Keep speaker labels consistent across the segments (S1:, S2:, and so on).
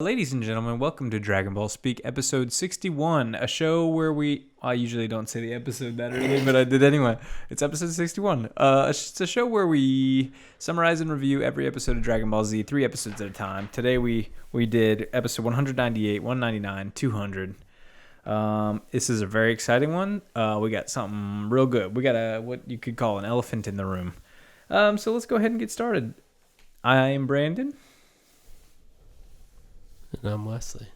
S1: Ladies and gentlemen, welcome to Dragonball Speak, episode 61, a show where I usually don't say the episode that early, but I did anyway. It's episode 61. It's a show where we summarize and review every episode of Dragon Ball Z, 3 episodes at a time. Today we did episode 198, 199, 200. This is a very exciting one. We got something real good. We got what you could call an elephant in the room. So let's go ahead and get started. I am Brandon.
S2: And I'm Wesley.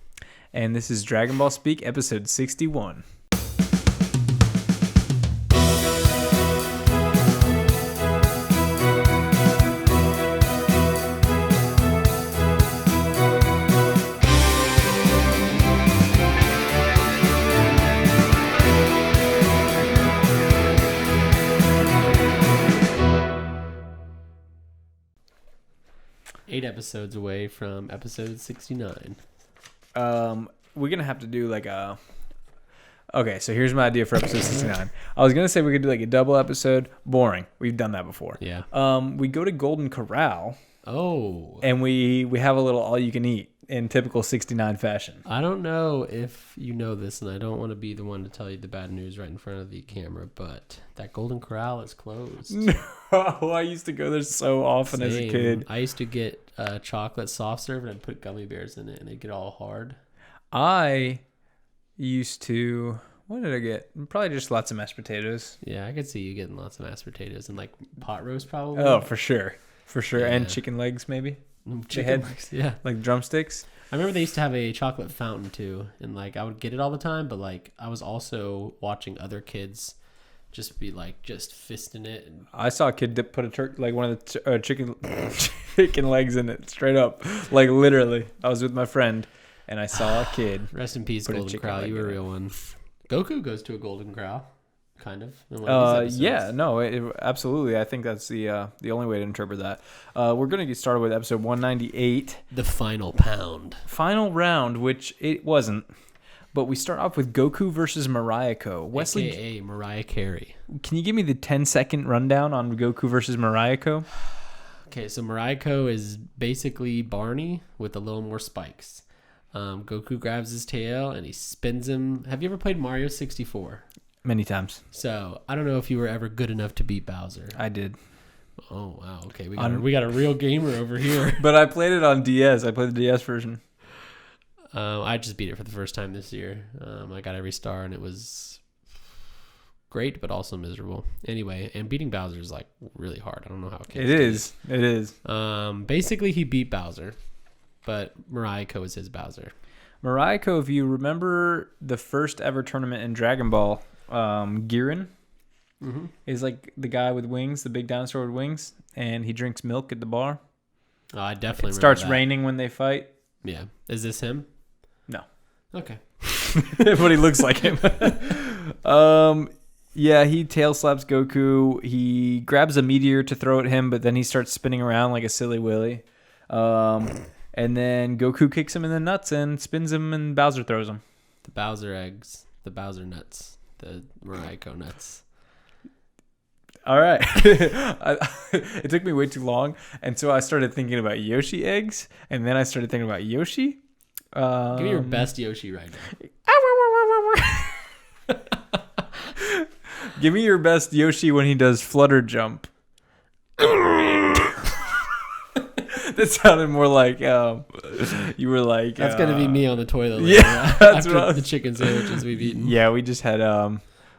S1: And this is Dragon Ball Speak, episode 61.
S2: Eight episodes away from episode 69.
S1: We're going to have to do like a... Okay, so here's my idea for episode 69. I was going to say we could do like a double episode. Boring. We've done that before.
S2: Yeah.
S1: We go to Golden Corral.
S2: Oh.
S1: And we have a little all-you-can-eat in typical 69 fashion.
S2: I don't know if you know this, and I don't want to be the one to tell you the bad news right in front of the camera, but that Golden Corral is closed.
S1: No, I used to go there so often as a kid.
S2: I used to get a chocolate soft serve, and I'd put gummy bears in it, and they'd get all hard.
S1: I used to... What did I get? Probably just lots of mashed potatoes.
S2: Yeah, I could see you getting lots of mashed potatoes and like pot roast probably.
S1: Oh, for sure. For sure.
S2: Yeah.
S1: And chicken legs maybe.
S2: Chicken legs, yeah.
S1: Like drumsticks.
S2: I remember they used to have a chocolate fountain too, and like I would get it all the time, but like I was also watching other kids just be like just fisting it. And
S1: I saw a kid put one of the chicken legs in it straight up, like literally. I was with my friend, and I saw a kid.
S2: Rest in peace, Golden Corral. You were a real one. Goku goes to a Golden Corral, kind of.
S1: Yeah, no, absolutely. I think that's the only way to interpret that. We're gonna get started with episode 198,
S2: the final pound,
S1: final round, which it wasn't. But we start off with Goku versus Mariako. Wesley,
S2: a.k.a. Mariah Carey.
S1: Can you give me the 10-second rundown on Goku versus Mariako?
S2: Okay, so Mariako is basically Barney with a little more spikes. Goku grabs his tail and he spins him. Have you ever played Mario 64?
S1: Many times.
S2: So I don't know if you were ever good enough to beat Bowser.
S1: I did.
S2: Oh wow! Okay, we got a real gamer over here.
S1: But I played it on DS. I played the DS version.
S2: I just beat it for the first time this year. I got every star and it was great, but also miserable. Anyway, and beating Bowser is like really hard. I don't know how
S1: it is. It is.
S2: Basically, he beat Bowser, but Mariako is his Bowser.
S1: Mariako, if you remember the first ever tournament in Dragon Ball, Girin is like the guy with wings, the big dinosaur with wings, and he drinks milk at the bar.
S2: Oh, I definitely remember
S1: starts
S2: that.
S1: raining when they fight.
S2: Yeah. Is this him?
S1: No.
S2: Okay.
S1: But he looks like him. Yeah, he tail slaps Goku. He grabs a meteor to throw at him, but then he starts spinning around like a silly willy. And then Goku kicks him in the nuts and spins him, and Bowser throws him.
S2: The Bowser eggs, the Bowser nuts, the Mariako nuts.
S1: All right. It took me way too long, and so I started thinking about Yoshi eggs, and then I started thinking about Yoshi.
S2: Give me your best Yoshi right now.
S1: Give me your best Yoshi when he does flutter jump. That sounded more like you were like.
S2: That's gonna be me on the toilet.
S1: Later, yeah, that's
S2: after the chicken sandwiches we've eaten.
S1: Yeah, we just had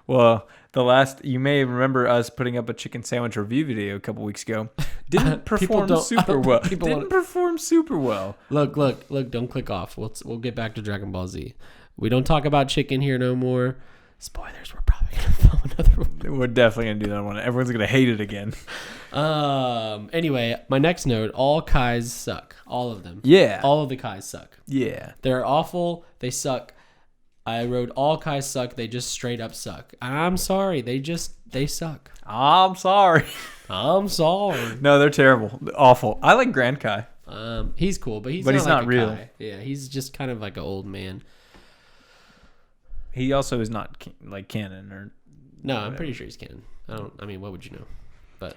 S1: well, the last, you may remember us putting up a chicken sandwich review video a couple weeks ago. Didn't perform super well. Perform super well.
S2: Look! Don't click off. We'll get back to Dragon Ball Z. We don't talk about chicken here no more. Spoilers. We're probably gonna film another one.
S1: We're definitely gonna do that one. Everyone's gonna hate it again.
S2: Anyway, my next note: all Kais suck. All of them.
S1: Yeah.
S2: All of the Kais suck.
S1: Yeah.
S2: They're awful. They suck. I wrote all Kais suck. They just straight up suck. I'm sorry. They suck.
S1: I'm sorry.
S2: I'm sorry.
S1: No, they're terrible. Awful. I like Grand Kai.
S2: He's cool, but he's
S1: not
S2: like
S1: real.
S2: Kai. Yeah, he's just kind of like an old man.
S1: He also is not like canon or.
S2: No, I'm pretty sure he's canon. I mean, what would you know? But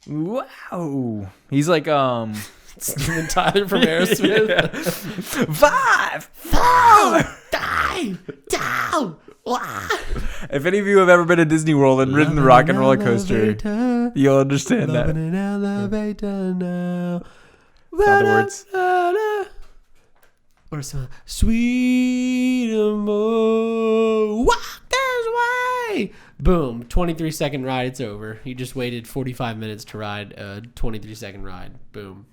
S1: Wow. He's like
S2: Steven Tyler from Aerosmith.
S1: Yeah. 5, 4,
S2: 3, 2, 1.
S1: If any of you have ever been to Disney World and ridden the rock and roller coaster, you'll understand that.
S2: Loving an elevator now.
S1: Not the words.
S2: Or some sweet more. Walk this way. Boom. 23-second ride. It's over. You just waited 45 minutes to ride a 23-second ride. Boom.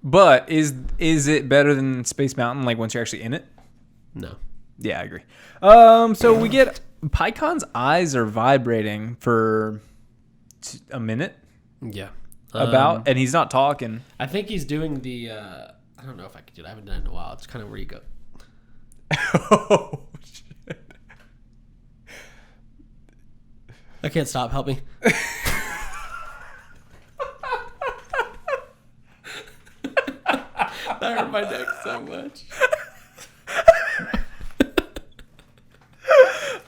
S1: But is it better than Space Mountain? Like once you're actually in it?
S2: No.
S1: Yeah, I agree. So we get Pikkon's eyes are vibrating for a minute.
S2: Yeah.
S1: And he's not talking.
S2: I think he's doing the. I don't know if I could do it. I haven't done it in a while. It's kind of where you go.
S1: Oh shit!
S2: I can't stop. Help me. That hurt my neck so much.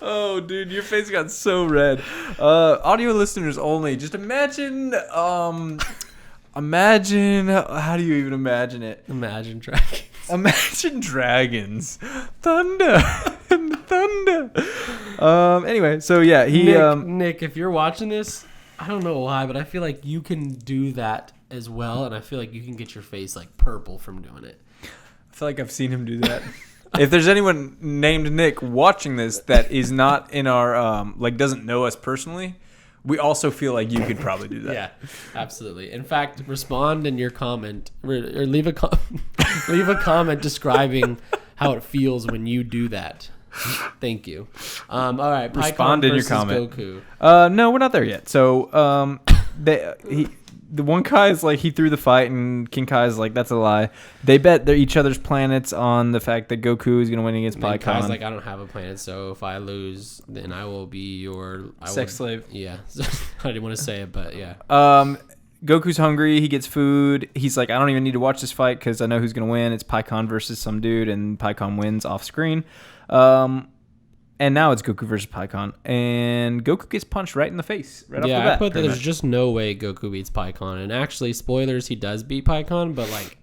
S1: Oh, dude, your face got so red. Audio listeners only. Just imagine. Imagine. How do you even imagine it?
S2: Imagine dragons.
S1: Imagine dragons, thunder, and thunder. Anyway, so yeah, he.
S2: Nick, if you're watching this, I don't know why, but I feel like you can do that as well, and I feel like you can get your face like purple from doing it.
S1: I feel like I've seen him do that. If there's anyone named Nick watching this that is not in our doesn't know us personally, we also feel like you could probably do that.
S2: Yeah, absolutely. In fact, respond in your comment or leave a leave a comment describing how it feels when you do that. Thank you. All right,
S1: respond
S2: Pikkon
S1: in your
S2: versus
S1: comment.
S2: Goku.
S1: No, we're not there yet. So the one Kai is like he threw the fight, and King Kai is like that's a lie. They bet they're each other's planets on the fact that Goku is going to win against Pikkon.
S2: Kai's like, I don't have a planet, so if I lose, then I will be your
S1: sex slave.
S2: Yeah, I didn't want to say it, but yeah.
S1: Goku's hungry. He gets food. He's like, I don't even need to watch this fight because I know who's going to win. It's Pikkon versus some dude, and Pikkon wins off screen. And now it's Goku versus Pikkon, and Goku gets punched right in the face right off the bat.
S2: Yeah, I put that there's just no way Goku beats Pikkon, and actually, spoilers, he does beat Pikkon, but like,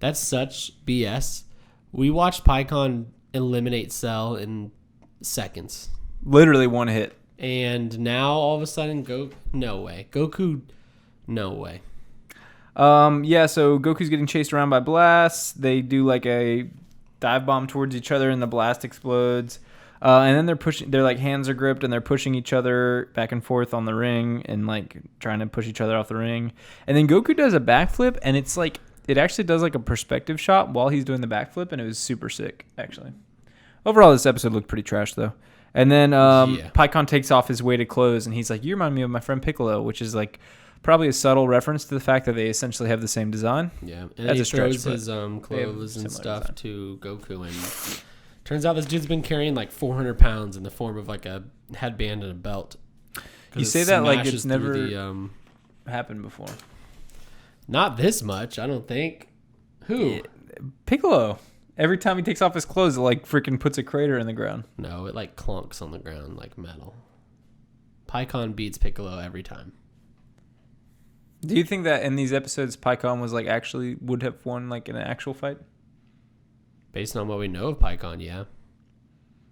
S2: that's such BS. We watched Pikkon eliminate Cell in seconds.
S1: Literally one hit.
S2: And now all of a sudden, no way. Goku, no way.
S1: Yeah, so Goku's getting chased around by blasts. They do like a dive bomb towards each other, and the blast explodes. And then they're like hands are gripped, and they're pushing each other back and forth on the ring, and like trying to push each other off the ring. And then Goku does a backflip, and it's like it actually does like a perspective shot while he's doing the backflip, and it was super sick actually. Overall, this episode looked pretty trash though. And then Pikkon takes off his weighted clothes, and he's like, "You remind me of my friend Piccolo," which is like probably a subtle reference to the fact that they essentially have the same design.
S2: Yeah, and he throws his clothes and stuff design to Goku, and turns out this dude's been carrying like 400 pounds in the form of like a headband and a belt.
S1: You say that like it's never happened before.
S2: Not this much, I don't think. Who?
S1: Yeah, Piccolo. Every time he takes off his clothes, it like freaking puts a crater in the ground.
S2: No, it like clunks on the ground like metal. Pikkon beats Piccolo every time.
S1: Do you think that in these episodes, Pikkon was like actually would have won like in an actual fight?
S2: Based on what we know of Pikkon, yeah.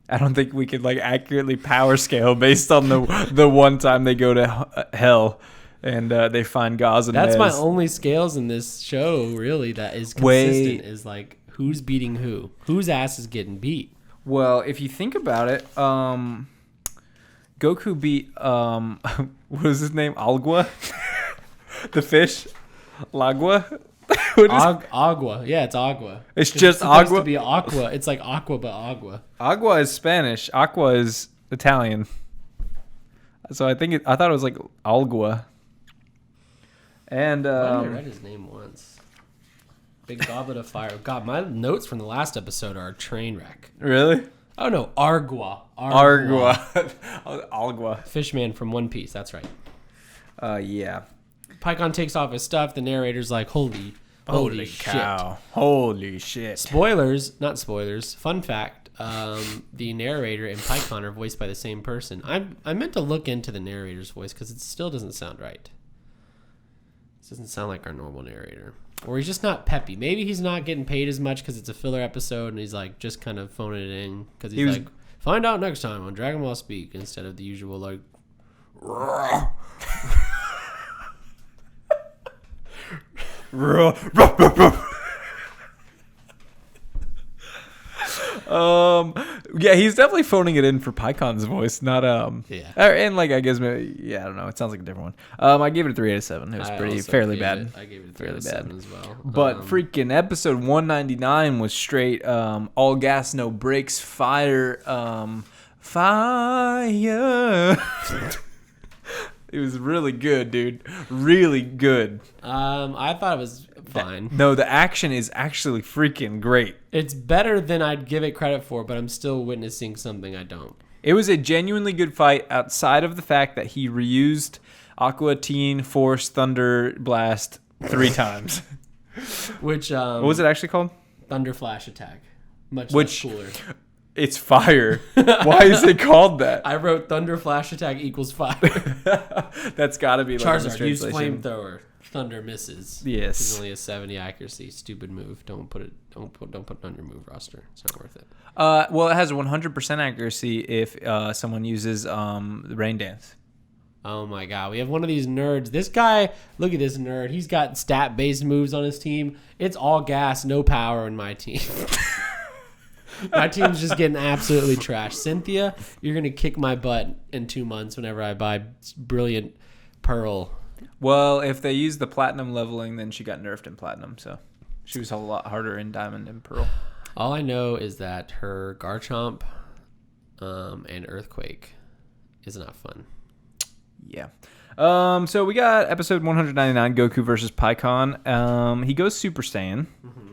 S1: I don't think we could like accurately power scale based on the one time they go to hell and they find Gaz and
S2: That's
S1: Mez.
S2: my only scales in this show, really, that is consistent. Is like who's beating who, whose ass is getting beat.
S1: Well, if you think about it, Goku beat what was his name? Algua, the fish, Lagua.
S2: Agua. Yeah, it's agua.
S1: It's just
S2: supposed
S1: agua.
S2: To be aqua. It's like aqua, but agua.
S1: Agua is Spanish. Aqua is Italian. So I thought it was like Algua. And
S2: I read his name once. Big goblet of fire. God, my notes from the last episode are a train wreck.
S1: Really?
S2: Oh no, Argua.
S1: Algua.
S2: Fishman from One Piece. That's right.
S1: Yeah.
S2: Pikkon takes off his stuff. The narrator's like, holy
S1: cow.
S2: Shit.
S1: Holy shit.
S2: Spoilers, not spoilers. Fun fact, the narrator and Pikkon are voiced by the same person. I meant to look into the narrator's voice because it still doesn't sound right. It doesn't sound like our normal narrator. Or he's just not peppy. Maybe he's not getting paid as much because it's a filler episode and he's like just kind of phoning it in because he's like, find out next time on Dragonball Speak instead of the usual like.
S1: Yeah, he's definitely phoning it in for Pikkon's voice, not
S2: Yeah.
S1: and like I guess maybe, yeah, I don't know. It sounds like a different one. I gave it a 3 out of 7. It was fairly bad.
S2: I gave it a 3 out of 7 as well.
S1: But freaking episode 199 was straight all gas no brakes fire. It was really good, dude. Really good.
S2: I thought it was fine.
S1: No, the action is actually freaking great.
S2: It's better than I'd give it credit for, but I'm still witnessing something I don't.
S1: It was a genuinely good fight outside of the fact that he reused Aqua Teen Force Thunder Blast 3 times.
S2: Which
S1: what was it actually called?
S2: Thunder Flash Attack. Less cooler.
S1: It's fire. Why is it called that?
S2: I wrote Thunder Flash Attack equals fire.
S1: That's got to be like
S2: Charizard, use flamethrower. Thunder misses.
S1: Yes.
S2: It's only a 70 accuracy. Stupid move. Don't put it on your move roster. It's not worth it.
S1: Well, it has 100% accuracy if someone uses the Rain Dance.
S2: Oh my god, we have one of these nerds. This guy, look at this nerd. He's got stat-based moves on his team. It's all gas, no power in my team. My team's just getting absolutely trashed. Cynthia, you're going to kick my butt in 2 months whenever I buy Brilliant Pearl.
S1: Well, if they use the Platinum leveling, then she got nerfed in Platinum, so she was a lot harder in Diamond and Pearl.
S2: All I know is that her Garchomp and Earthquake is not fun.
S1: Yeah. So we got episode 199, Goku versus Pikkon. He goes Super Saiyan.
S2: Mm-hmm.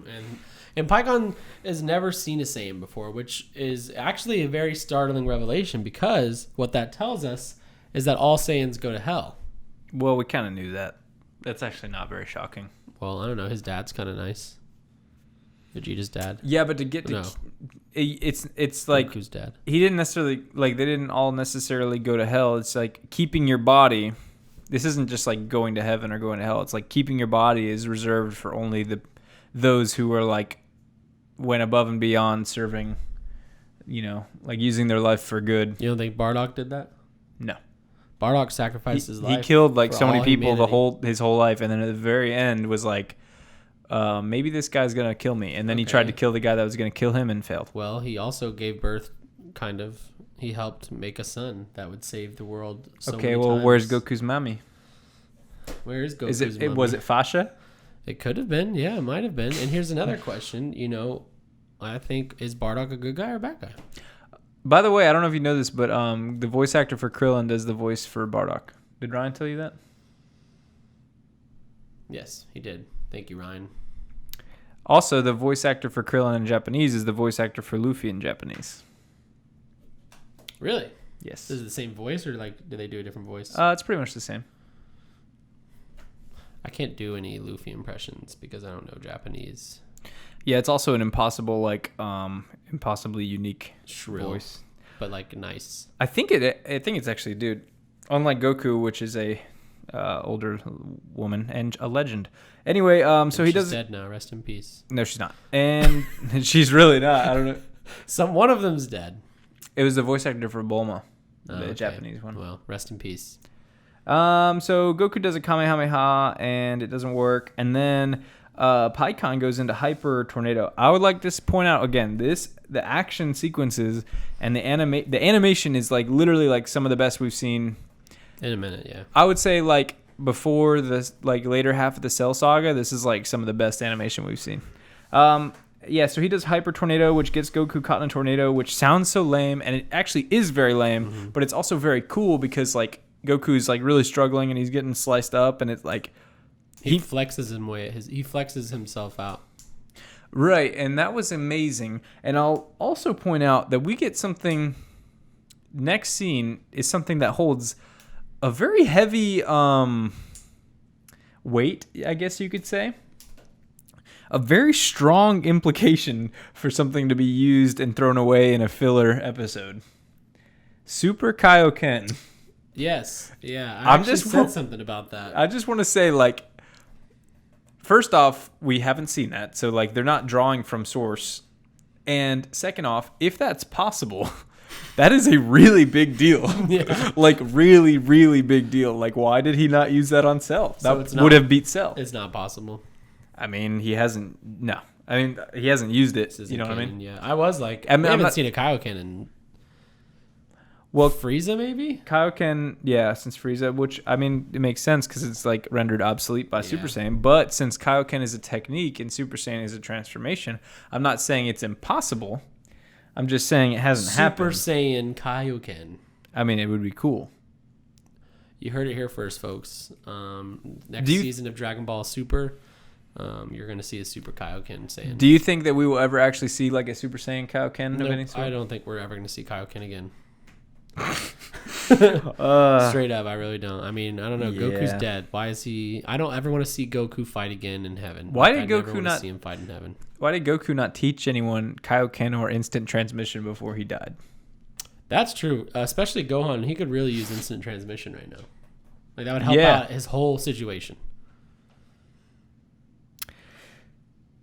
S2: And Pikkon has never seen a Saiyan before, which is actually a very startling revelation because what that tells us is that all Saiyans go to hell.
S1: Well, we kind of knew that. That's actually not very shocking.
S2: Well, I don't know. His dad's kind of nice. Vegeta's dad.
S1: Yeah, but to get to...
S2: No.
S1: It's like...
S2: Goku's dad.
S1: He didn't necessarily... Like, they didn't all necessarily go to hell. It's like keeping your body... This isn't just like going to heaven or going to hell. It's like keeping your body is reserved for only those who are like... went above and beyond serving, like using their life for good.
S2: You don't think Bardock did that?
S1: No.
S2: Bardock sacrificed his life.
S1: He killed like so many people
S2: humanity.
S1: his whole life, and then at the very end was like, maybe this guy's gonna kill me, and then he tried to kill the guy that was gonna kill him and failed.
S2: Well, he also gave birth, kind of. He helped make a son that would save the world.
S1: Where's Goku's mommy?
S2: Where is Goku's mommy?
S1: Was it Fasha?
S2: It could have been. Yeah, it might have been. And here's another question. I think, is Bardock a good guy or a bad guy?
S1: By the way, I don't know if you know this, but the voice actor for Krillin does the voice for Bardock. Did Ryan tell you that?
S2: Yes, he did. Thank you, Ryan.
S1: Also, the voice actor for Krillin in Japanese is the voice actor for Luffy in Japanese.
S2: Really?
S1: Yes.
S2: Is it the same voice, or do they do a different voice?
S1: It's pretty much the same.
S2: I can't do any Luffy impressions because I don't know Japanese.
S1: Yeah, it's also an impossibly unique
S2: Shrill
S1: voice,
S2: but like nice.
S1: I think it's actually, dude. Unlike Goku, which is a older woman and a legend. Anyway, so he does.
S2: She's dead now. Rest in peace.
S1: No, she's not, and she's really not. I don't know.
S2: One of them's dead.
S1: It was the voice actor for Bulma, the Japanese one.
S2: Well, rest in peace.
S1: So Goku does a Kamehameha and it doesn't work, and then Pikkon goes into Hyper Tornado. I would like to point out again, the action sequences and the animation is like literally like some of the best we've seen
S2: in a minute. Yeah,
S1: I would say like before this, like later half of the Cell Saga, this is like some of the best animation we've seen. Yeah, so he does Hyper Tornado, which gets Goku caught in a tornado, which sounds so lame, and it actually is very lame, but it's also very cool because like Goku's like really struggling and he's getting sliced up, and it's like
S2: he flexes he flexes himself out.
S1: Right, and that was amazing. And I'll also point out that we get something. Next scene is something that holds a very heavy weight, I guess you could say. A very strong implication for something to be used and thrown away in a filler episode. Super Kaioken.
S2: Yes. Yeah. I just said something about that.
S1: I just want to say, like, first off, we haven't seen that. So, like, they're not drawing from source. And second off, if that's possible, that is a really big deal.
S2: Yeah.
S1: Like, really, really big deal. Like, why did he not use that on Cell? That would have beat Cell.
S2: It's not possible.
S1: I mean, he hasn't. No. I mean, he hasn't used it. You know what I mean?
S2: Yeah. I was like,
S1: I haven't
S2: seen a Kaioken in.
S1: Well,
S2: Frieza maybe?
S1: Kaioken, yeah, since Frieza, which, I mean, it makes sense because it's, like, rendered obsolete by Super Saiyan. But since Kaioken is a technique and Super Saiyan is a transformation, I'm not saying it's impossible. I'm just saying it hasn't happened.
S2: Super Saiyan Kaioken.
S1: I mean, it would be cool.
S2: You heard it here first, folks. Next season of Dragon Ball Super, you're going to see a Super Kaioken Saiyan.
S1: Do you think that we will ever actually see, like, a Super Saiyan Kaioken of any sort?
S2: I don't think we're ever going to see Kaioken again. Straight up, I really don't. I mean, I don't know. Goku's dead. Why is he? I don't ever want to see Goku fight again in heaven.
S1: Why did Goku not
S2: see him fight in heaven?
S1: Why did Goku not teach anyone Kaioken or instant transmission before he died?
S2: That's true. Especially Gohan. He could really use instant transmission right now. Like that would help out his whole situation.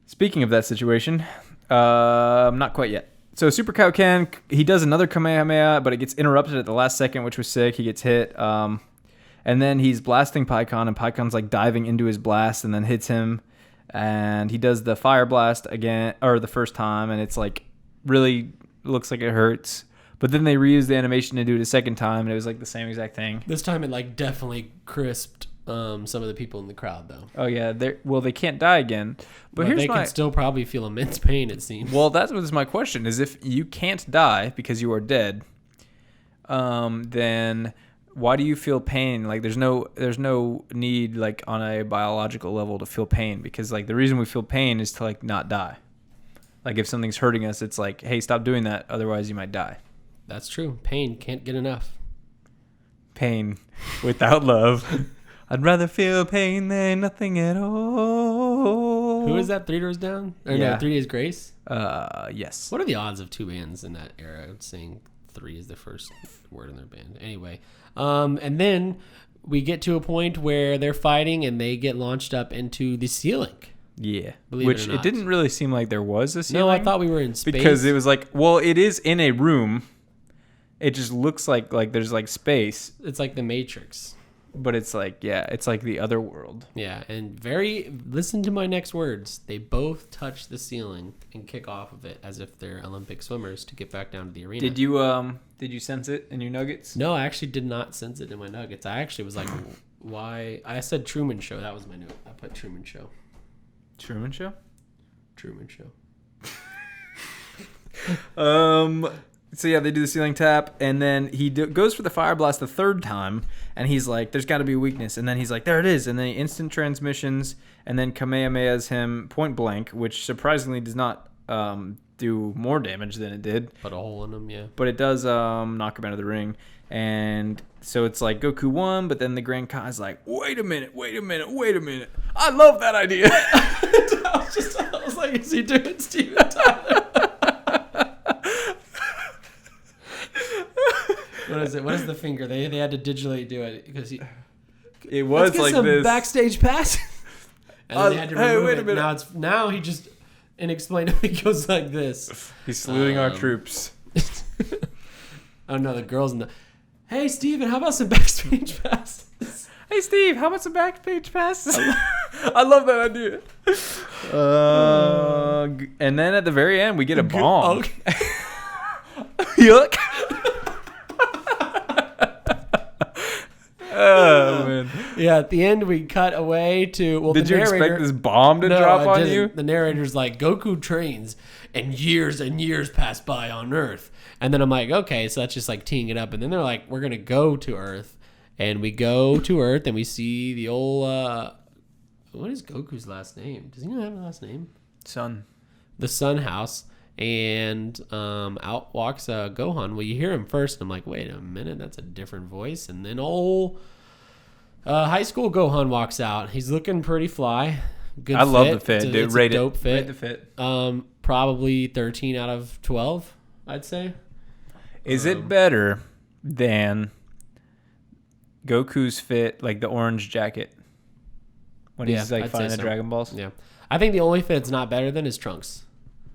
S1: Speaking of that situation, not quite yet. So Super Kaioken, he does another Kamehameha, but it gets interrupted at the last second, which was sick. He gets hit. And then he's blasting Pikkon, and Pikkon's like diving into his blast and then hits him. And he does the fire blast again, or the first time, and it's like really looks like it hurts. But then they reused the animation to do it a second time, and it was like the same exact thing.
S2: This time it like definitely crisped some of the people in the crowd, though.
S1: Oh yeah, they can't die again. But here's
S2: they can still probably feel immense pain. It seems.
S1: Well, that was my question: is if you can't die because you are dead, then why do you feel pain? Like there's no need like on a biological level to feel pain, because like the reason we feel pain is to like not die. Like if something's hurting us, it's like, hey, stop doing that, otherwise you might die.
S2: That's true. Pain can't get enough.
S1: Pain without love. I'd rather feel pain than nothing at all.
S2: Who is that? 3 Doors Down? Or no, 3 Days Grace?
S1: Yes.
S2: What are the odds of two bands in that era saying 3 is the first word in their band? Anyway, and then we get to a point where they're fighting and they get launched up into the ceiling.
S1: Yeah.
S2: Which
S1: it didn't really seem like there was a ceiling.
S2: No, I thought we were in space.
S1: Because it was like, well, it is in a room. It just looks like there's like space.
S2: It's like the Matrix.
S1: But it's like, yeah, it's like the other world.
S2: Yeah, and listen to my next words. They both touch the ceiling and kick off of it as if they're Olympic swimmers to get back down to the arena.
S1: Did you sense it in your nuggets?
S2: No, I actually did not sense it in my nuggets. I actually was like, why? I said Truman Show. That was my note. I put Truman Show.
S1: Truman Show?
S2: Truman Show.
S1: So yeah, they do the ceiling tap, and then he goes for the fire blast the third time, and he's like, "There's got to be a weakness," and then he's like, "There it is," and then he instant transmissions, and then Kamehamehas him point blank, which surprisingly does not do more damage than it did.
S2: Put a hole in him, yeah.
S1: But it does knock him out of the ring, and so it's like Goku won, but then the Grand Kai's like, "Wait a minute! I love that idea."
S2: I was like, "Is he doing Steven Tyler?" What is it? What is the finger? They had to digitally do it because
S1: it was
S2: let's get
S1: like
S2: some
S1: this
S2: backstage pass. And then they had to remove
S1: wait a
S2: it.
S1: minute.
S2: Now he just inexplicably goes like this.
S1: He's saluting our troops.
S2: Oh no, the girls in the. Hey Steven, how about some backstage passes?
S1: Hey Steve, how about some backstage passes? I love that idea. And then at the very end, we get a bomb.
S2: Okay.
S1: Yuck. Oh man!
S2: Yeah, at the end we cut away to. Well,
S1: did you expect this bomb to drop on you?
S2: The narrator's like, Goku trains, and years pass by on Earth, and then I'm like, okay, so that's just like teeing it up, and then they're like, we're gonna go to Earth, and we go to Earth, and we see the old. What is Goku's last name? Does he not have a last name?
S1: Sun.
S2: The Sun House. And out walks Gohan. Well, you hear him first, and I'm like, wait a minute, that's a different voice. And then high school Gohan walks out. He's looking pretty fly. Good.
S1: I love the fit, dude.
S2: It's
S1: Rate
S2: a dope fit.
S1: Rate the fit.
S2: Probably 13 out of 12, I'd say.
S1: Is it better than Goku's fit, like the orange jacket? when he's like
S2: I'd
S1: finding
S2: say
S1: the
S2: so.
S1: Dragon Balls.
S2: Yeah, I think the only fit it's not better than is Trunks.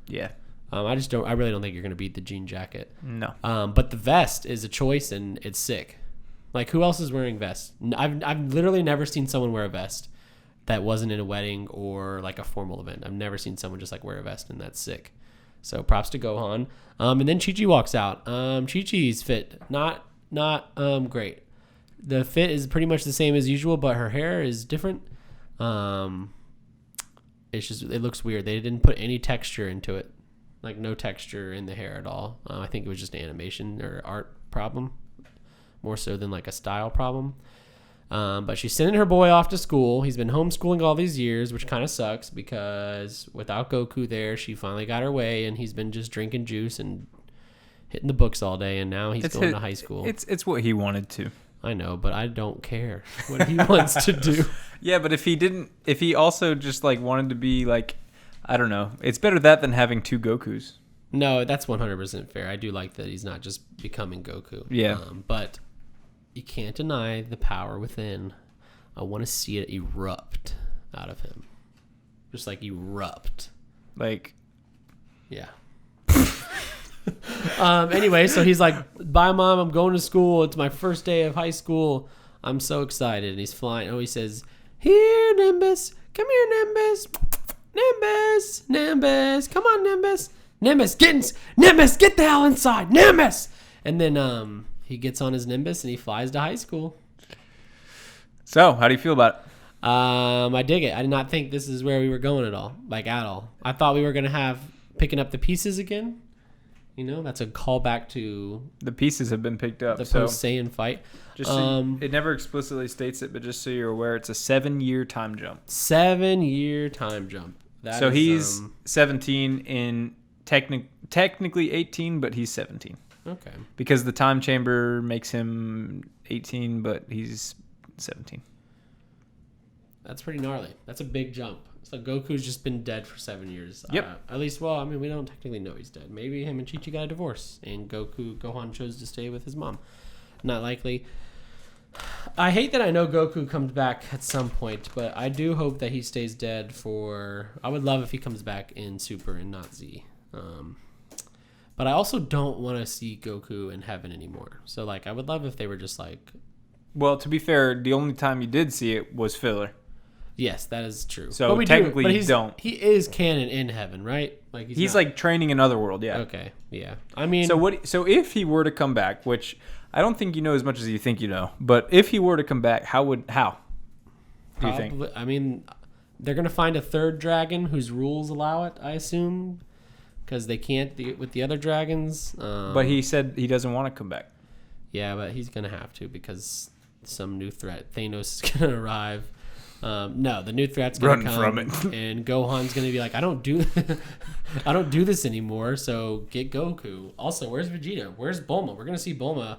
S1: Yeah.
S2: I really don't think you're gonna beat the jean jacket.
S1: No.
S2: But the vest is a choice and it's sick. Like, who else is wearing vests? I've literally never seen someone wear a vest that wasn't in a wedding or like a formal event. I've never seen someone just like wear a vest, and that's sick. So props to Gohan. And then Chi-Chi walks out. Chi-Chi's fit not great. The fit is pretty much the same as usual, but her hair is different. It's just, it looks weird. They didn't put any texture into it. Like, no texture in the hair at all. I think it was just an animation or art problem, more so than like a style problem. But she's sending her boy off to school. He's been homeschooling all these years, which kind of sucks because without Goku there, she finally got her way, and he's been just drinking juice and hitting the books all day, and now he's going to high school.
S1: It's what he wanted to.
S2: I know, but I don't care what he wants to do.
S1: Yeah, but if he also just like wanted to be like, I don't know, it's better that than having two Gokus.
S2: No, that's 100% fair. I do like that he's not just becoming Goku.
S1: Yeah.
S2: But you can't deny the power within. I want to see it erupt out of him. Just like erupt.
S1: Like,
S2: yeah. Anyway, so he's like, bye, Mom. I'm going to school. It's my first day of high school. I'm so excited. And he's flying. Oh, he says, here, Nimbus. Come here, Nimbus. Nimbus. Nimbus. Come on, Nimbus. Nimbus, get the hell inside. Nimbus. And then he gets on his Nimbus and he flies to high school.
S1: So, how do you feel about it?
S2: I dig it. I did not think this is where we were going at all. Like, at all. I thought we were going to have picking up the pieces again. You know, that's a callback to...
S1: The pieces have been picked up.
S2: The post-Saiyan fight.
S1: Just it never explicitly states it, but just so you're aware, it's a 7-year time jump.
S2: 7-year time jump.
S1: So he's 17 in... Technically 18, but he's 17.
S2: Okay.
S1: Because the time chamber makes him 18, but he's 17.
S2: That's pretty gnarly. That's a big jump. So Goku's just been dead for 7 years.
S1: Yep.
S2: At least, well, I mean, we don't technically know he's dead. Maybe him and Chi-Chi got a divorce, and Gohan chose to stay with his mom. Not likely. I hate that I know Goku comes back at some point, but I do hope that he stays dead for... I would love if he comes back in Super and not Z. But I also don't want to see Goku in heaven anymore. So, like, I would love if they were just like...
S1: Well, to be fair, the only time you did see it was filler.
S2: Yes, that is true.
S1: So technically you don't.
S2: He is canon in heaven, right? Like
S1: he's like training in Otherworld, yeah.
S2: Okay, yeah. I mean...
S1: So if he were to come back, which I don't think you know as much as you think you know, but if he were to come back, how do you think?
S2: I mean, they're going to find a third dragon whose rules allow it, I assume. Because they can't with the other dragons.
S1: But he said he doesn't want to come back.
S2: Yeah, but he's going to have to because some new threat. Thanos is going to arrive. No, the new threat's going to come.
S1: Run from it.
S2: And Gohan's going to be like, I don't do this anymore, so get Goku. Also, where's Vegeta? Where's Bulma? We're going to see Bulma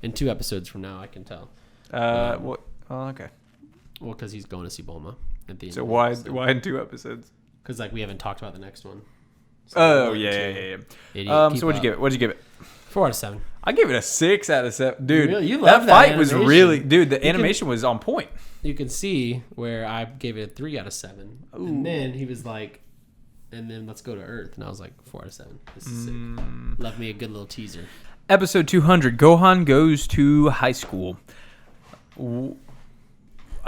S2: in 2 episodes from now, I can tell.
S1: Well, okay.
S2: Well, because he's going to see Bulma at the end.
S1: So why in 2 episodes?
S2: Because like we haven't talked about the next one.
S1: So yeah. So what'd you give it?
S2: 4 out of 7.
S1: I gave it a 6 out of 7, dude.
S2: You love
S1: that fight was really, dude. The animation was on point.
S2: You can see where I gave it a 3 out of 7,
S1: Ooh.
S2: and then he was like, "And then let's go to Earth," and I was like, 4 out of 7. This is sick. Left me a good little teaser.
S1: Episode 200. Gohan goes to high school.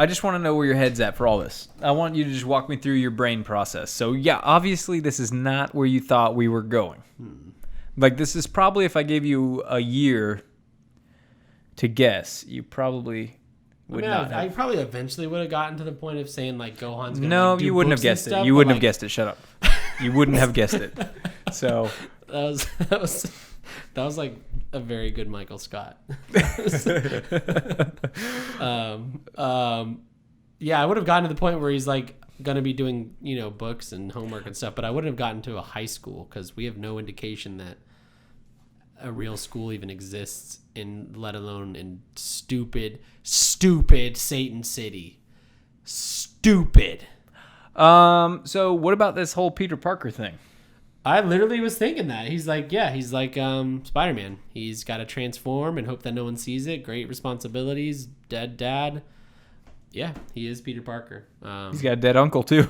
S1: I just want to know where your head's at for all this. I want you to just walk me through your brain process. So, yeah, obviously this is not where you thought we were going. Like, this is probably, if I gave you a year to guess, you probably would not have.
S2: I probably eventually would have gotten to the point of saying, like, Gohan's going to
S1: No,
S2: do
S1: you wouldn't have
S2: books and
S1: guessed it.
S2: stuff,
S1: You
S2: but,
S1: wouldn't have
S2: like,
S1: guessed it. Shut up. You wouldn't have guessed it. So
S2: that was like a very good Michael Scott. Yeah, I would have gotten to the point where he's like gonna be doing, books and homework and stuff, but I wouldn't have gotten to a high school because we have no indication that a real school even exists let alone in stupid Satan City. Stupid.
S1: So what about this whole Peter Parker thing?
S2: I literally was thinking that. He's like Spider-Man. He's got to transform and hope that no one sees it. Great responsibilities. Dead dad. Yeah, he is Peter Parker.
S1: He's got a dead uncle too.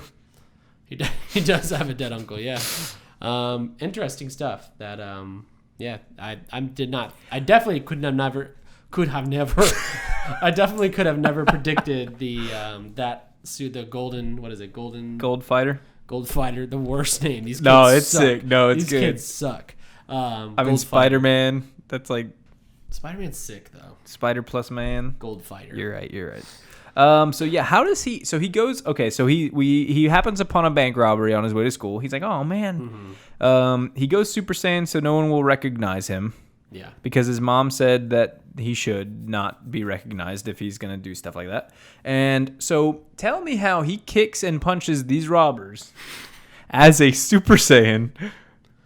S2: He does have a dead uncle. Yeah. Interesting stuff. That I definitely could have never. I definitely could have never predicted the golden. What is it?
S1: Gold Fighter.
S2: Gold Fighter. The worst name. These kids
S1: No, it's
S2: suck.
S1: sick. No, it's
S2: These
S1: good.
S2: kids suck.
S1: I mean, Spider-Man. That's like
S2: Spider-Man's sick though.
S1: Spider plus man.
S2: Gold Fighter.
S1: You're right. So yeah, how does he? So he goes. Okay, so he happens upon a bank robbery on his way to school. He's like, oh man.
S2: Mm-hmm.
S1: He goes Super Saiyan so no one will recognize him.
S2: Yeah.
S1: Because his mom said that he should not be recognized if he's going to do stuff like that. And so tell me how he kicks and punches these robbers as a Super Saiyan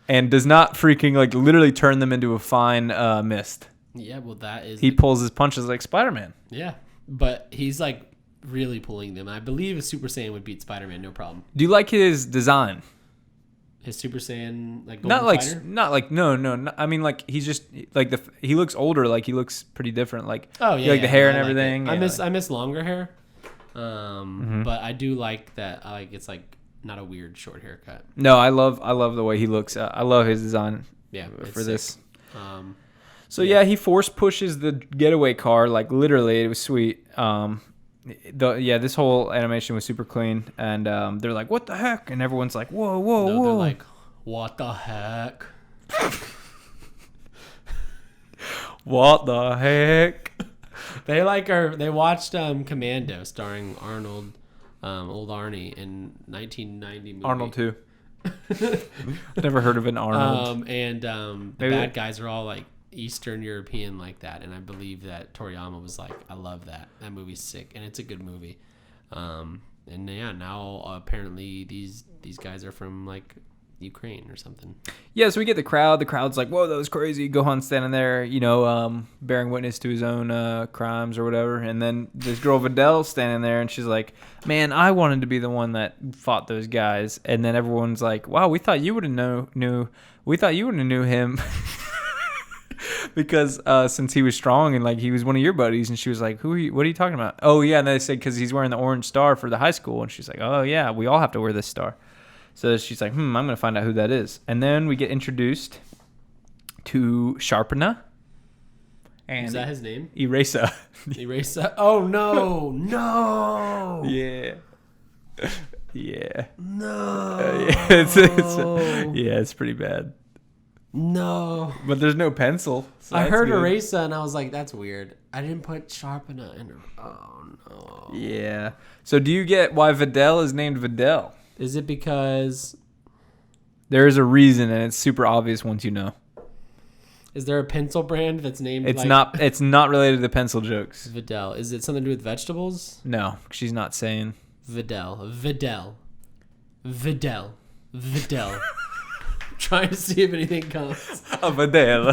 S1: and does not freaking like literally turn them into a fine mist.
S2: Yeah, well that is...
S1: He pulls his punches like Spider-Man.
S2: Yeah, but he's like really pulling them. I believe a Super Saiyan would beat Spider-Man, no problem.
S1: Do you like his design?
S2: His Super Saiyan like
S1: no. I mean, like he's just like he looks older. Like he looks pretty different. Like the hair and everything.
S2: I miss longer hair. But I do like that. It's like not a weird short haircut.
S1: No, I love the way he looks. I love his design.
S2: Yeah,
S1: for this.
S2: So
S1: he force pushes the getaway car. Like literally, it was sweet. This whole animation was super clean, and they're like, "What the heck?" And everyone's like, "Whoa, whoa, whoa!"
S2: They're like, "What the heck?"
S1: What the heck?
S2: They watched Commando starring Arnold, old Arnie in 1990 movie.
S1: Arnold 2. Never heard of an Arnold.
S2: The bad guys are all like Eastern European like that, and I believe that Toriyama was like, I love that movie's sick and it's a good movie. Now apparently these guys are from like Ukraine or something. Yeah,
S1: so we get the crowd's like, whoa, that was crazy. Gohan's standing there, bearing witness to his own crimes or whatever, and then this girl Videl standing there and she's like, man, I wanted to be the one that fought those guys. And then everyone's like, wow, we thought you would have knew him. Because since he was strong and like he was one of your buddies, and she was like, what are you talking about? Oh yeah, and they said because he's wearing the orange star for the high school, and she's like, oh yeah, we all have to wear this star. So she's like, I'm gonna find out who that is. And then we get introduced to Sharpena. And
S2: is that his name?
S1: Erasa.
S2: Erasa. Oh no.
S1: Yeah.
S2: No.
S1: It's pretty bad.
S2: No.
S1: But there's no pencil. So
S2: I heard Erasa and I was like, that's weird. I didn't put Sharpena in her. Oh no.
S1: Yeah. So do you get why Videl is named Videl?
S2: Is it because
S1: there is a reason, and it's super obvious once you know?
S2: Is there a pencil brand that's named?
S1: It's not related to pencil jokes.
S2: Videl. Is it something to do with vegetables?
S1: No, she's not saying.
S2: Videl. Trying to see if anything comes.
S1: A Videl.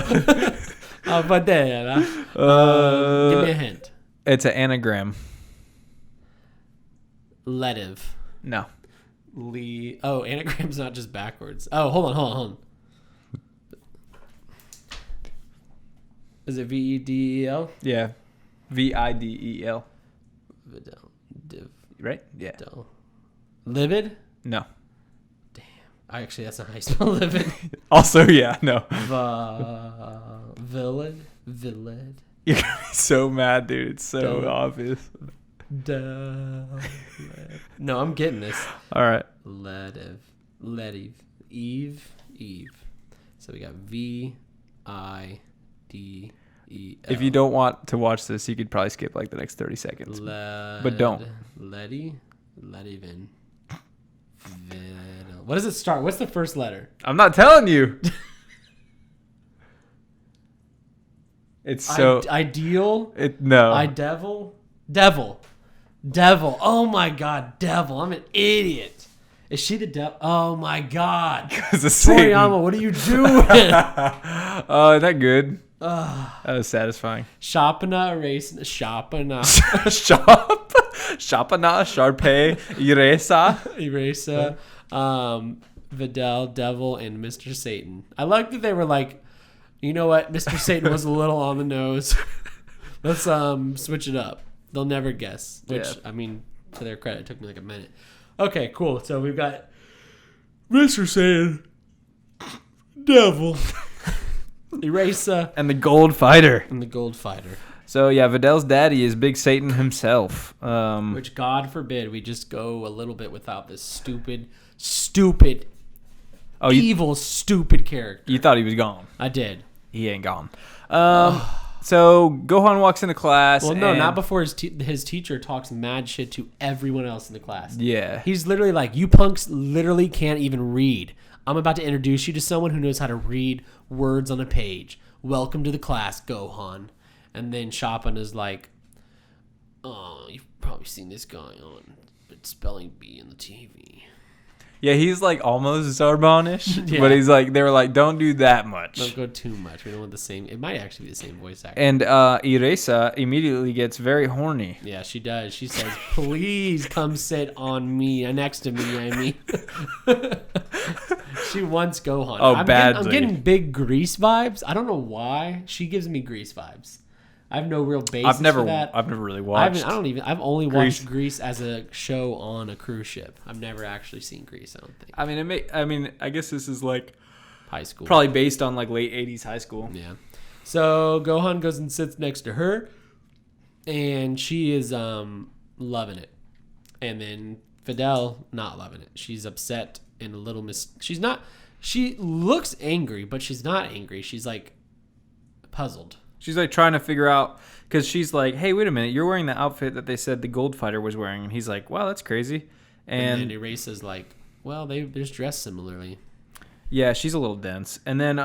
S2: Give me a hint.
S1: It's an anagram.
S2: Letiv.
S1: No.
S2: Oh, anagram's not just backwards. Oh, hold on. Is it Vedel?
S1: Yeah. Videl.
S2: Videl.
S1: Right? Yeah.
S2: Videl. Livid?
S1: No.
S2: Damn. Actually, that's not how you spell livid.
S1: Also, yeah, no.
S2: Villid.
S1: You're gonna be so mad, dude. It's so obvious.
S2: No, I'm getting this.
S1: All right.
S2: Letiv. Eve. So we got Videl.
S1: If you don't want to watch this, you could probably skip like the next 30 seconds. But don't.
S2: Ledivin. What does it start? What's the first letter?
S1: I'm not telling you. It's so
S2: ideal. Devil. Oh my God, devil. I'm an idiot. Is she the devil? Oh my God. Toriyama, what are you doing?
S1: Oh, isn't that good? That was satisfying.
S2: Sharpena.
S1: Sharpena, Sharpay, Erasa.
S2: Videl, Devil, and Mr. Satan. I like that they were like, you know what? Mr. Satan was a little on the nose. Let's switch it up. They'll never guess. Which,
S1: Yeah.
S2: I mean, to their credit, it took me like a minute. Okay, cool. So we've got Mr. Satan, Devil, Eraser,
S1: And the Gold Fighter.
S2: and the Gold Fighter.
S1: So yeah, Vidal's daddy is Big Satan himself.
S2: Which, God forbid, we just go a little bit without this stupid, evil, stupid character.
S1: You thought he was gone.
S2: I did.
S1: He ain't gone. So Gohan walks into class.
S2: Well, no,
S1: and-
S2: not before his teacher talks mad shit to everyone else in the class.
S1: Yeah.
S2: He's literally like, you punks literally can't even read. I'm about to introduce you to someone who knows how to read words on a page. Welcome to the class, Gohan. And then Chopin is like, oh, you've probably seen this guy on spelling bee in the TV.
S1: Yeah, he's like almost Zarbonish,
S2: Yeah.
S1: but he's like, they were like, don't do that much.
S2: Don't go too much. We don't want the same. It might actually be the same voice actor.
S1: And Iresa immediately gets very horny.
S2: Yeah, she does. She says, please come sit on me, next to me, I mean. She wants Gohan.
S1: Oh,
S2: I'm
S1: badly.
S2: getting big Grease vibes. I don't know why. She gives me Grease vibes. I have no real basis
S1: I've never
S2: for that.
S1: really watched.
S2: I've only
S1: Grease.
S2: watched Grease as a show on a cruise ship. I've never actually seen Grease, I don't think.
S1: I mean, I guess this is like
S2: High school.
S1: probably based on like late 80s high school.
S2: Yeah. So Gohan goes and sits next to her, and she is loving it. And then Fidel not loving it. She's upset and a little she's not. She looks angry, but she's not angry. She's like puzzled.
S1: She's like trying to figure out, because she's like, hey, wait a minute, you're wearing the outfit that they said the Gold Fighter was wearing. And he's like, wow, that's crazy.
S2: And
S1: And
S2: then Erasa's like, well, they're just dressed similarly.
S1: yeah, she's a little dense. And then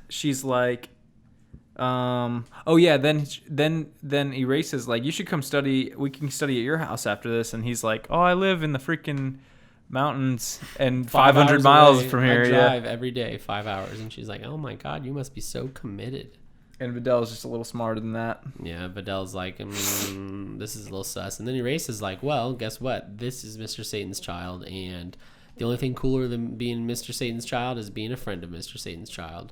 S1: she's like, oh yeah, then Erasa's like, you should come study, we can study at your house after this. And he's like, oh, I live in the freaking mountains and 500 miles
S2: away.
S1: from here.
S2: I
S1: Yeah.
S2: drive every day 5 hours. And she's like, oh my God, you must be so committed.
S1: And Vidal's just a little smarter than that.
S2: Yeah, Vidal's like, this is a little sus. And then Erasa's like, well, guess what? This is Mr. Satan's child, and the only thing cooler than being Mr. Satan's child is being a friend of Mr. Satan's child.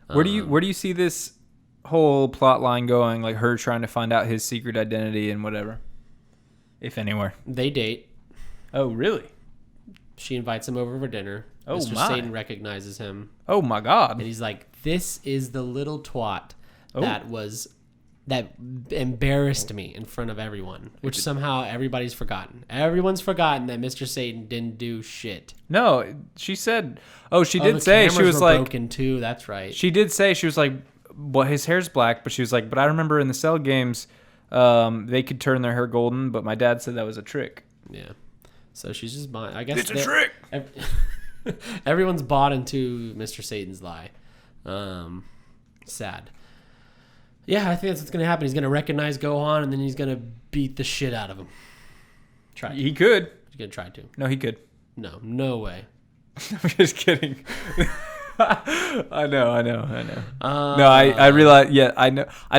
S1: Where do you see this whole plot line going? Like her trying to find out his secret identity and whatever, if anywhere.
S2: They date.
S1: Oh, really?
S2: She invites him over for dinner.
S1: Oh,
S2: Mr.
S1: my.
S2: Satan recognizes him,
S1: Oh my God.
S2: and he's like, this is the little twat
S1: Oh.
S2: that embarrassed me in front of everyone, which somehow everybody's forgotten. Everyone's forgotten that Mr. Satan didn't do shit.
S1: No, she said. Oh, she
S2: Oh,
S1: did
S2: the
S1: say she
S2: cameras
S1: was
S2: were
S1: like.
S2: broken too. That's right.
S1: She did say she was like. Well, his hair's black, but she was like. But I remember in the Cell games, they could turn their hair golden, but my dad said that was a trick.
S2: Yeah. So she's just buying. I guess
S1: It's a trick.
S2: Everyone's bought into Mr. Satan's lie. Sad. Yeah, I think that's what's gonna happen. He's gonna recognize Gohan, and then he's gonna beat the shit out of him. Try.
S1: He could.
S2: He's gonna try to.
S1: No, he could.
S2: No way.
S1: I'm just kidding. I know. No, I realize. Yeah, I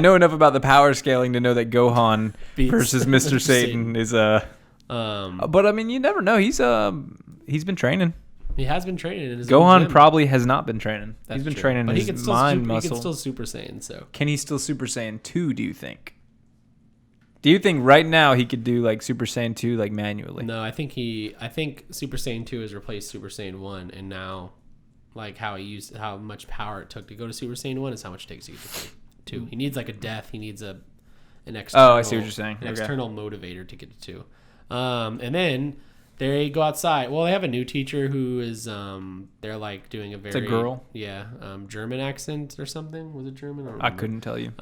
S1: know enough about the power scaling to know that Gohan
S2: Beats
S1: versus Mr. Satan is But I mean, you never know. He's been training.
S2: He has been training in his own
S1: Gohan
S2: gym.
S1: probably has not been training.
S2: That's
S1: He's been
S2: true.
S1: training
S2: But he
S1: his
S2: can still
S1: mind
S2: He
S1: muscle.
S2: can still Super Saiyan. So
S1: Can he still Super Saiyan 2, do you think? Do you think right now he could do like Super Saiyan 2 like manually?
S2: no, I think Super Saiyan 2 has replaced Super Saiyan 1, and now like how much power it took to go to Super Saiyan 1 is how much it takes to get to 2. He needs like a death. He needs an external.
S1: Oh, I see what you're saying.
S2: An
S1: Okay.
S2: external motivator to get to 2. And then they go outside. Well, they have a new teacher who is they're like doing a very
S1: girl?
S2: Yeah, German accent or something. Was it German?
S1: I couldn't tell you.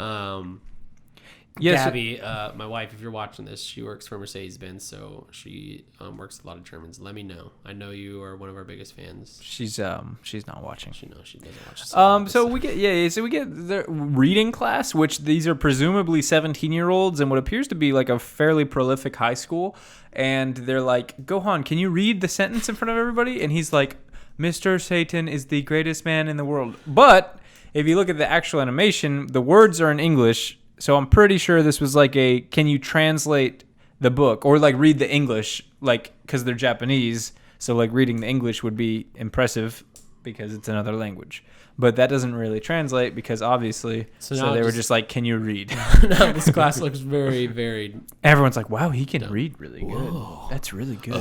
S2: Yes, Gabby, my wife, if you're watching this, she works for Mercedes-Benz, so she works with a lot of Germans. Let me know. I know you are one of our biggest fans.
S1: She's not watching.
S2: She knows she doesn't watch.
S1: So we get the reading class, which these are presumably 17-year-olds in what appears to be like a fairly prolific high school, and they're like, Gohan, can you read the sentence in front of everybody? And he's like, Mr. Satan is the greatest man in the world. But if you look at the actual animation, the words are in English, so I'm pretty sure this was like can you translate the book or like read the English, like because they're Japanese, so like reading the English would be impressive. because it's another language. But that doesn't really translate because obviously, so they were just like, can you read?
S2: No, this class looks very, very...
S1: Everyone's like, wow, he can read really good.
S2: Whoa.
S1: That's really good.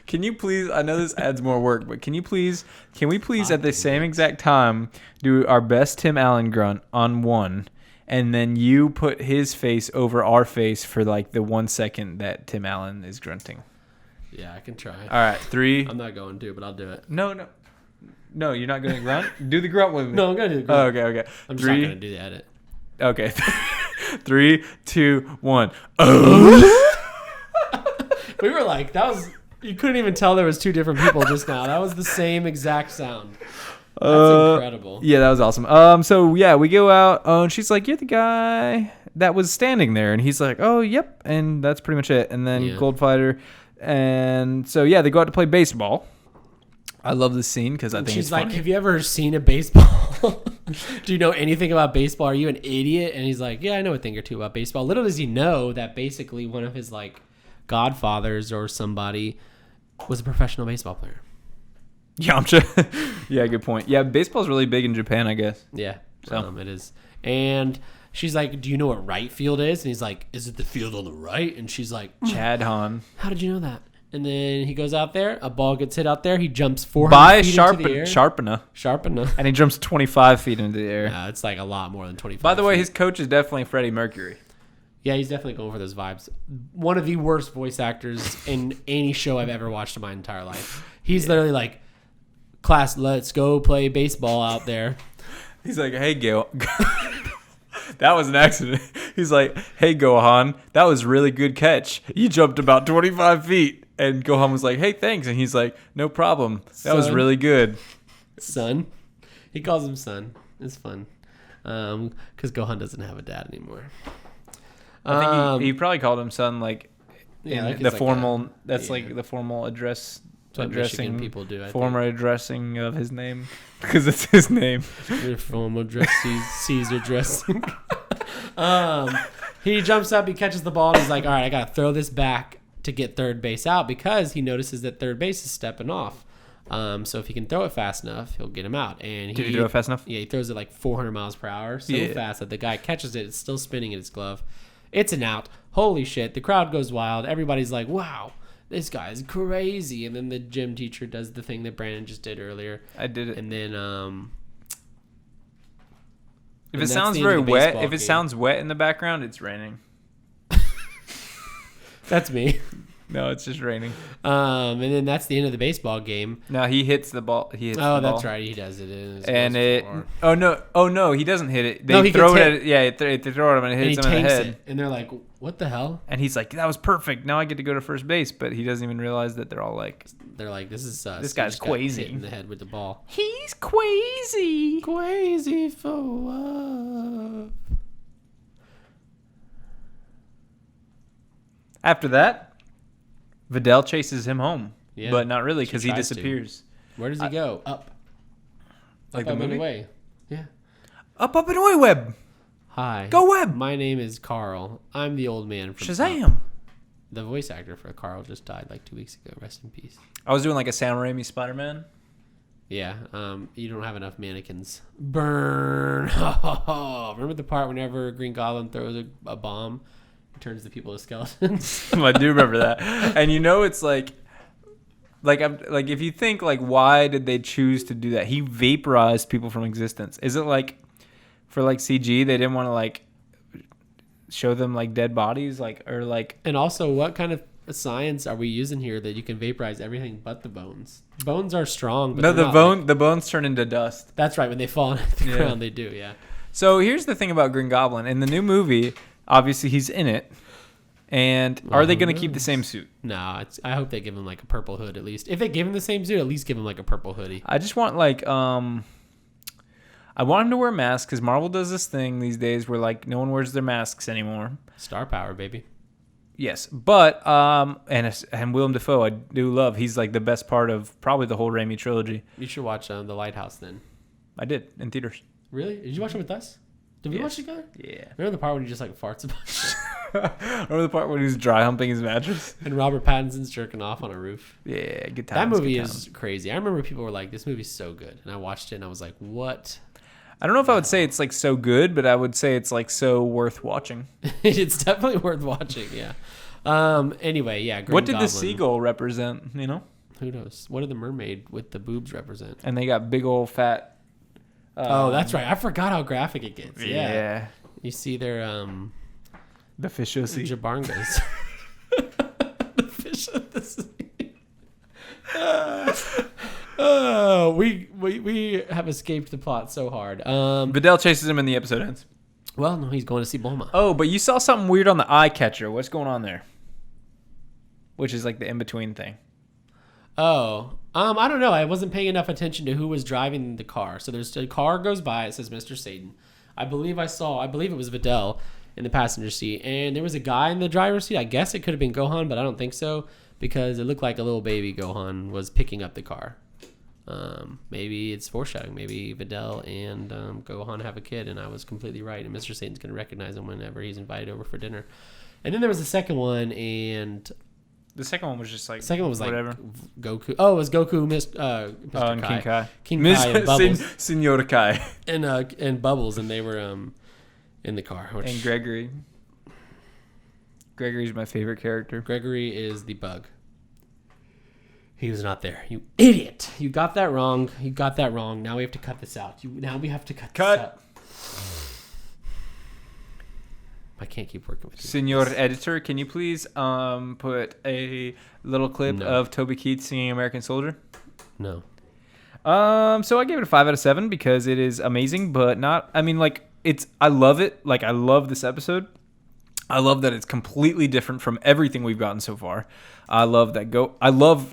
S1: Can you please, I know this adds more work, but can we please at the same exact time do our best Tim Allen grunt on one, and then you put his face over our face for like the 1 second that Tim Allen is grunting?
S2: Yeah, I can try.
S1: All right, 3.
S2: I'm not going to, but I'll do it.
S1: No, you're not going to grunt? Do the grunt with me.
S2: No, I'm going to do the grunt.
S1: Oh, okay.
S2: I'm just not going to do the edit.
S1: Okay. 3, 2, 1.
S2: We were like, that was... You couldn't even tell there was 2 different people just now. That was the same exact sound. That's incredible.
S1: Yeah, that was awesome. So yeah, we go out. Oh, and she's like, "You're the guy that was standing there," and he's like, "Oh, yep," and that's pretty much it. And then Gold Fighter, and so yeah, they go out to play baseball. I love this scene because I think
S2: she's
S1: it's
S2: like,
S1: funny.
S2: "Have you ever seen a baseball? Do you know anything about baseball? Are you an idiot?" And he's like, "Yeah, I know a thing or two about baseball." Little does he know that basically one of his like godfathers or somebody was a professional baseball player.
S1: Yeah, I'm sure. Yeah, good point. Yeah, baseball's really big in Japan, I guess.
S2: Yeah,
S1: So.
S2: it is. And she's like, "Do you know what right field is?" And he's like, "Is it the field on the right?" And she's like,
S1: Chad Han.
S2: "How did you know that?" And then he goes out there. A ball gets hit out there. He jumps 400
S1: By
S2: feet into the air.
S1: Sharpena. And he jumps 25 feet into the air.
S2: Yeah, it's like a lot more than 25
S1: By the way,
S2: feet.
S1: his coach is definitely Freddie Mercury.
S2: Yeah, he's definitely going for those vibes. One of the worst voice actors in any show I've ever watched in my entire life. He's literally like, "Class, let's go play baseball out there."
S1: He's like, "Hey, Gil." That was an accident. He's like, "Hey, Gohan, that was a really good catch. You jumped about 25 feet. And Gohan was like, "Hey, thanks." And he's like, "No problem. That was really good."
S2: Son. He calls him son. It's fun. Because Gohan doesn't have a dad anymore.
S1: I think he probably called him son, like, in
S2: like
S1: the
S2: it's
S1: formal.
S2: like
S1: That's like the formal address.
S2: That's what Michigan people do, I
S1: formal addressing of his name because it's his name.
S2: Your formal dress, Caesar dressing. He jumps up, he catches the ball, and he's like, "All right, I gotta throw this back to get third base out," because he notices that third base is stepping off. So if he can throw it fast enough, he'll get him out. And
S1: Did he throw it fast enough?
S2: Yeah, he throws it like 400 miles per hour, so fast that the guy catches it. It's still spinning in his glove. It's an out. Holy shit. The crowd goes wild. Everybody's like, "Wow, this guy's crazy." And then the gym teacher does the thing that Brandon just did earlier.
S1: I did it.
S2: And then
S1: if it sounds very wet, if it sounds wet in the background, it's raining.
S2: That's me.
S1: No, it's just raining.
S2: And then that's the end of the baseball game.
S1: No, he hits the ball.
S2: That's right. He does it.
S1: And it. Oh no, he doesn't hit it.
S2: They
S1: throw it. They throw it at him and it hits him in the head.
S2: It, and they're like, "What the hell?"
S1: And he's like, "That was perfect. Now I get to go to first base." But he doesn't even realize that they're all like,
S2: "This is
S1: this guy's crazy."
S2: Hit in the head with the ball.
S1: He's crazy.
S2: Crazy for love.
S1: After that, Vidal chases him home, but not really because he
S2: tries
S1: disappears.
S2: Where does he go? Up.
S1: Like
S2: up,
S1: the movie?
S2: and away. Yeah.
S1: Up and away, Web.
S2: Hi.
S1: Go Web.
S2: My name is Carl. I'm the old man from
S1: Shazam.
S2: The voice actor for Carl just died like 2 weeks ago. Rest in peace.
S1: I was doing like a Sam Raimi Spider-Man.
S2: Yeah. You don't have enough mannequins. Burn. Remember the part whenever Green Goblin throws a bomb? Turns the people to skeletons.
S1: I do remember that. And it's like if you think like, why did they choose to do that? He vaporized people from existence. Is it like for like CG they didn't want to like show them like dead bodies
S2: And also, what kind of science are we using here that you can vaporize everything but the bones? Bones are strong. But
S1: the bones turn into dust.
S2: That's right. When they fall on the ground, they do. Yeah.
S1: So here's the thing about Green Goblin in the new movie. Obviously, he's in it. And are they going to keep the same suit?
S2: No, I hope they give him like a purple hood at least. If they give him the same suit, at least give him like a purple hoodie.
S1: I just want I want him to wear a mask because Marvel does this thing these days where like no one wears their masks anymore.
S2: Star power, baby.
S1: Yes, but and Willem Dafoe, I do love. He's like the best part of probably the whole Raimi trilogy.
S2: You should watch The Lighthouse then.
S1: I did in theaters.
S2: Really? Did you watch it with us? Did we watch it together?
S1: Yeah.
S2: Remember the part when he just like farts a bunch?
S1: Remember the part when he's dry humping his mattress?
S2: And Robert Pattinson's jerking off on a roof.
S1: Yeah, good times.
S2: That movie
S1: good
S2: is
S1: times.
S2: crazy. I remember people were like, "This movie's so good," and I watched it and I was like, "What?"
S1: I don't know if I would say it's like so good, but I would say it's like so worth watching.
S2: It's definitely worth watching. Yeah. Anyway, yeah. Green
S1: What did
S2: Goblin.
S1: the seagull represent? You know?
S2: Who knows? What did the mermaid with the boobs represent?
S1: And they got big old fat.
S2: Oh, that's right. I forgot how graphic it gets. Yeah.
S1: Yeah.
S2: You see their
S1: The fish of the sea.
S2: jabarngas. The fish of the sea. We have escaped the plot so hard.
S1: Vidal chases him and the episode ends.
S2: Well, no, he's going to see Bulma.
S1: Oh, but you saw something weird on the eye catcher. What's going on there? Which is like the in-between thing.
S2: Oh, I don't know. I wasn't paying enough attention to who was driving the car. So there's a car goes by. It says Mr. Satan. I believe it was Vidal in the passenger seat, and there was a guy in the driver's seat. I guess it could have been Gohan, but I don't think so because it looked like a little baby Gohan was picking up the car. Maybe it's foreshadowing. Maybe Vidal and Gohan have a kid, and I was completely right. And Mr. Satan's going to recognize him whenever he's invited over for dinner. And then there was the second one, and
S1: The second one was just like
S2: whatever. Goku. Oh, it was Goku, Mr.
S1: and
S2: Kai.
S1: King Kai.
S2: King Kai and Bubbles.
S1: Senor Kai.
S2: And Bubbles, and they were in the car.
S1: And Gregory. Gregory's my favorite character.
S2: Gregory is the bug. He was not there. You idiot. You got that wrong. Now we have to cut this out. Now we have to cut this out. I can't keep working with you.
S1: Senor Editor, can you please put a little clip of Toby Keith singing American Soldier?
S2: No.
S1: So I gave it a 5 out of 7 because it is amazing, but not. I mean, like I love it. Like I love this episode. I love that it's completely different from everything we've gotten so far. I love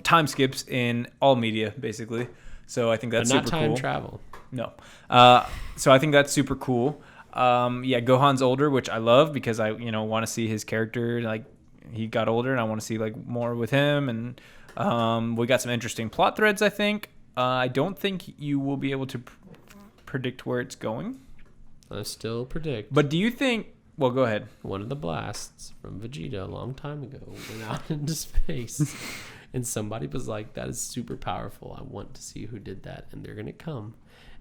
S1: time skips in all media, basically. So I think that's
S2: but not
S1: super
S2: time
S1: cool.
S2: travel.
S1: No. So I think that's super cool. Yeah, Gohan's older, which I love because I want to see his character. Like he got older, and I want to see like more with him. And we got some interesting plot threads. I think. I don't think you will be able to predict where it's going.
S2: I still predict.
S1: But do you think? Well, go ahead.
S2: One of the blasts from Vegeta a long time ago went out into space. And somebody was like, that is super powerful. I want to see who did that. And they're going to come.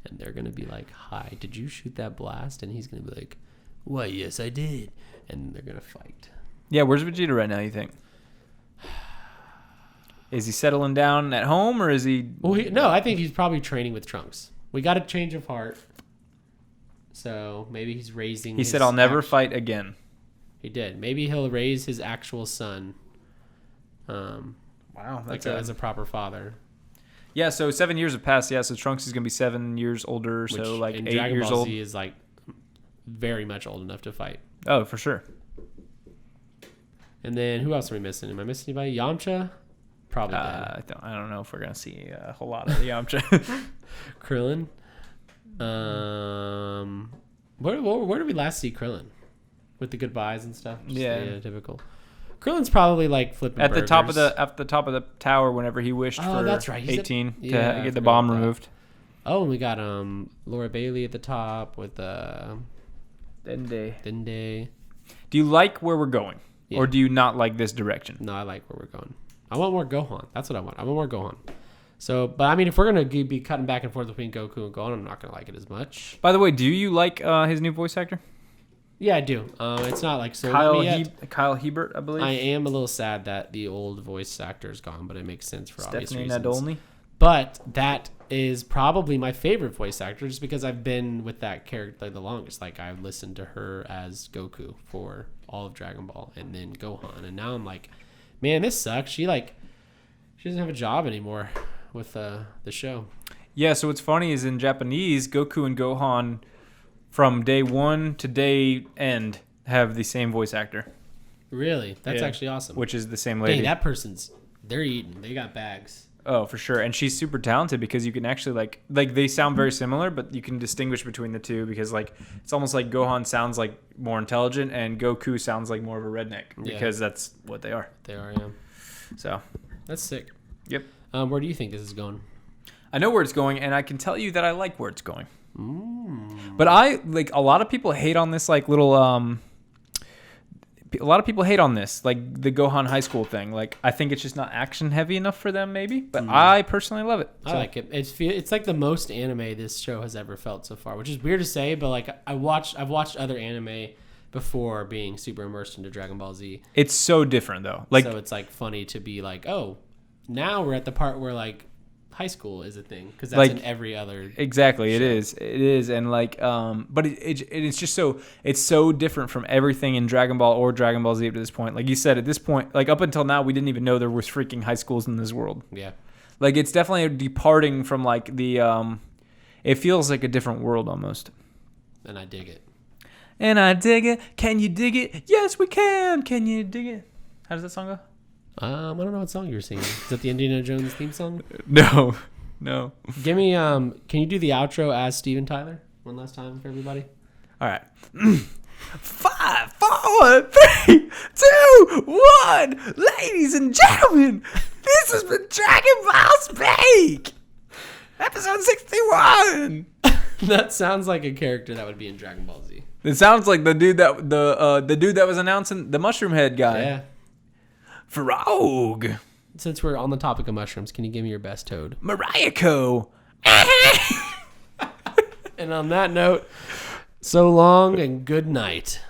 S2: And they're going to be like, hi, did you shoot that blast? And he's going to be like, why, yes, I did. And they're going to fight.
S1: Yeah, where's Vegeta right now, you think? Is he settling down at home or is he...
S2: Well, no, I think he's probably training with Trunks. We got a change of heart. So maybe he's raising...
S1: He said, I'll never fight again.
S2: He did. Maybe he'll raise his actual son.
S1: Wow.
S2: That's as a proper father.
S1: Yeah, so 7 years have passed. Yeah, so Trunks is going to be 7 years older.
S2: Which
S1: So like
S2: in
S1: 8
S2: Dragon
S1: years
S2: Ball
S1: old.
S2: Z is like very much old enough to fight.
S1: Oh, for sure.
S2: And then who else are we missing? Am I missing anybody? Yamcha? Probably dead.
S1: I don't know if we're going to see a whole lot of the Yamcha.
S2: Krillin? Where did we last see Krillin? With the goodbyes and stuff? Just
S1: Yeah.
S2: typical. Krillin's probably like flipping
S1: at the top of
S2: burgers.
S1: the tower whenever he wished for
S2: that's right.
S1: 18
S2: I
S1: to get the
S2: forgot
S1: bomb
S2: about that.
S1: removed.
S2: Oh, and we got Laura Bailey at the top with
S1: Dende.
S2: Dende.
S1: Do you like where we're going?
S2: Yeah.
S1: Or do you not like this direction?
S2: No, I like where we're going. I want more Gohan. That's what I want. I want more Gohan. So, but I mean, if we're gonna be cutting back and forth between Goku and Gohan, I'm not gonna like it as much.
S1: By the way, do you like his new voice actor?
S2: Yeah, I do. It's not like so.
S1: Kyle Hebert, I believe.
S2: I am a little sad that the old voice actor is gone, but it makes sense for obvious
S1: Stephanie
S2: reasons.
S1: Nadolny.
S2: But that is probably my favorite voice actor, just because I've been with that character the longest. Like I've listened to her as Goku for all of Dragon Ball, and then Gohan, and now I'm like, man, this sucks. She doesn't have a job anymore with the show.
S1: Yeah, so what's funny is in Japanese, Goku and Gohan from day one to day end have the same voice actor.
S2: Really? That's
S1: Yeah.
S2: actually awesome.
S1: Which is the same lady.
S2: Dang, that person's, they're eating. They got bags.
S1: Oh, for sure. And she's super talented because you can actually like they sound very similar, but you can distinguish between the two because like it's almost like Gohan sounds like more intelligent and Goku sounds like more of a redneck because that's what they are.
S2: They are, yeah.
S1: So
S2: That's sick.
S1: Yep.
S2: Where do you think this is going?
S1: I know where it's going, and I can tell you that I like where it's going. But I like a lot of people hate on this like little a lot of people hate on this, like the Gohan high school thing. Like, I think it's just not action heavy enough for them, maybe. But I personally love it.
S2: I like it. It's like the most anime this show has ever felt so far, which is weird to say, but like I've watched other anime before being super immersed into Dragon Ball Z.
S1: It's so different though. Like,
S2: so it's like funny to be like, oh, now we're at the part where like high school is a thing, because that's
S1: like,
S2: in every other
S1: exactly
S2: show.
S1: it is, and like but it's just so different from everything in Dragon Ball or Dragon Ball Z up to this point. Like you said, at this point, like up until now, we didn't even know there was freaking high schools in this world.
S2: Yeah,
S1: like it's definitely departing from like the it feels like a different world almost,
S2: and I dig it.
S1: And I dig it. Can you dig it? Yes, we can. Can you dig it? How does that song go?
S2: I don't know what song you were singing. Is that the Indiana Jones theme song?
S1: No.
S2: Give me can you do the outro as Steven Tyler one last time for everybody?
S1: All right. 5, 4, 3, 2, 1. Ladies and gentlemen, this has been Dragonball Speak, episode 61.
S2: That sounds like a character that would be in Dragon Ball Z.
S1: It sounds like the dude that was announcing, the mushroom head guy.
S2: Yeah.
S1: Frog.
S2: Since we're on the topic of mushrooms, can you give me your best toad?
S1: Mariaco.
S2: And on that note, so long and good night.